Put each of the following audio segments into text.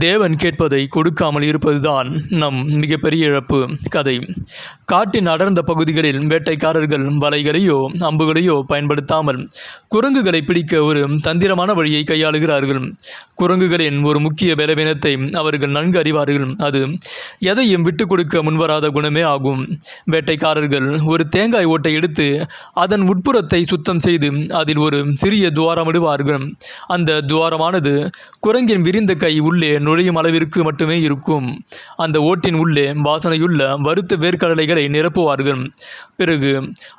தேவன் கேட்பதை கொடுக்காமல் இருப்பதுதான் நம் மிகப்பெரிய இழப்பு. கதை. காட்டின் அடர்ந்த பகுதிகளில் வேட்டைக்காரர்கள் வலைகளையோ அம்புகளையோ பயன்படுத்தாமல் குரங்குகளை பிடிக்க ஒரு தந்திரமான வழியை கையாளுகிறார்கள். குரங்குகளின் ஒரு முக்கிய பலவீனத்தை அவர்கள் நன்கு அறிவார்கள். அது எதையும் விட்டு கொடுக்க முன்வராத குணமே ஆகும். வேட்டைக்காரர்கள் ஒரு தேங்காய் ஓட்டை எடுத்து அதன் உட்புறத்தை சுத்தம் செய்து அதில் ஒரு சிறிய துவாரமிடுவார்கள். அந்த துவாரமானது குரங்கின் விரிந்த கை உள்ளே நுழையும் அளவிற்கு மட்டுமே இருக்கும். அந்த ஓட்டின் உள்ளே வாசனையுள்ள வறுத்த வேர்க்கடலைகளை நிரப்புவார்கள். பிறகு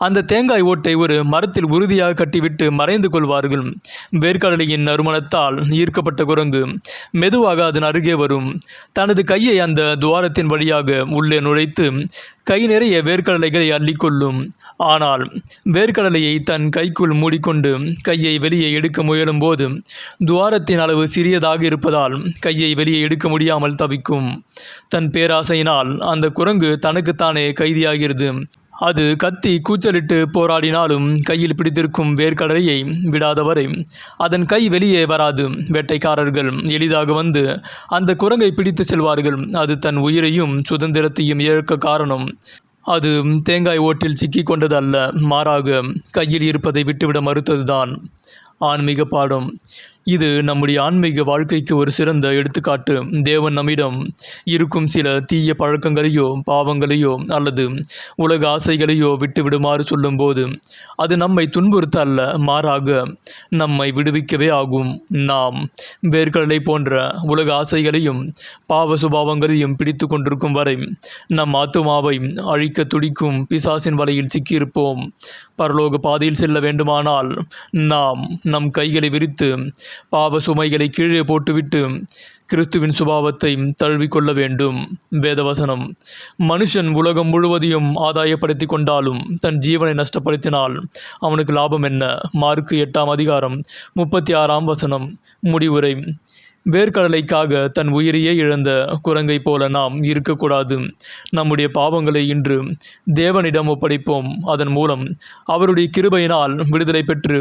அந்த தேங்காய் ஓட்டை ஒரு மரத்தில் உறுதியாக கட்டிவிட்டு மறைந்து கொள்வார்கள். வேர்க்கடலையின் நறுமணத்தால் ஈர்க்கப்பட்ட குரங்கு மெதுவாக அதன் அருகே வரும். தனது கையை அந்த துவாரத்தின் வழியாக உள்ளே நுழைத்து கை நிறைய வேர்க்கடலைகளை அள்ளிக்கொள்ளும். ஆனால் வேர்க்கடலையை தன் கைக்குள் மூடிக்கொண்டு கையை வெளியே எடுக்க முயலும் போது துவாரத்தின் அளவு சிறியதாக இருப்பதால் கையை வெளியே எடுக்க முடியாமல் தவிக்கும். தன் பேராசையினால் அந்த குரங்கு தனக்குத்தானே கைதியாகிறது. அது கத்தி கூச்சலிட்டு போராடினாலும் கையில் பிடித்திருக்கும் வேர்க்கடலையை விடாதவரை அதன் கை வெளியே வராது. வேட்டைக்காரர்கள் எளிதாக வந்து அந்த குரங்கை பிடித்து செல்வார்கள். அது தன் உயிரையும் சுதந்திரத்தையும் இழக்க காரணம் அது தேங்காய் ஓட்டில் சிக்கி கொண்டது அல்ல, மாறாக கையில் இருப்பதை விட்டுவிட மறுத்ததுதான். ஆன்மீக பாடம். இது நம்முடைய ஆன்மீக வாழ்க்கைக்கு ஒரு சிறந்த எடுத்துக்காட்டு. தேவன் நம்மிடம் இருக்கும் சில தீய பழக்கங்களையோ பாவங்களையோ அல்லது உலக ஆசைகளையோ விட்டுவிடுமாறு சொல்லும்போது அது நம்மை துன்புறுத்த அல்ல, மாறாக நம்மை விடுவிக்கவே ஆகும். நாம் வேர்க்கடலை போன்ற உலக ஆசைகளையும் பாவ சுபாவங்களையும் பிடித்து கொண்டிருக்கும் வரை நம் ஆத்துமாவை அழிக்க துடிக்கும் பிசாசின் வலையில் சிக்கியிருப்போம். பரலோக பாதையில் செல்ல வேண்டுமானால் நாம் நம் கைகளை விரித்து பாவ சுமைகளை கீழே போட்டுவிட்டு கிறிஸ்துவின் சுபாவத்தை தழுவிக்கொள்ள வேண்டும். வேதவசனம். மனுஷன் உலகம் முழுவதையும் ஆதாயப்படுத்தி கொண்டாலும் தன் ஜீவனை நஷ்டப்படுத்தினால் அவனுக்கு லாபம் என்ன? மார்க்கு 8:36 முடிவுரை. வேர்க்கடலைக்காக தன் உயிரையே இழந்த குரங்கை போல நாம் இருக்கக்கூடாது. நம்முடைய பாவங்களை இன்று தேவனிடம் ஒப்படைப்போம். அதன் மூலம் அவருடைய கிருபையினால் விடுதலை பெற்று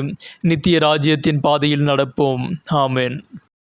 நித்திய ராஜ்யத்தின் பாதையில் நடப்போம். ஆமென்.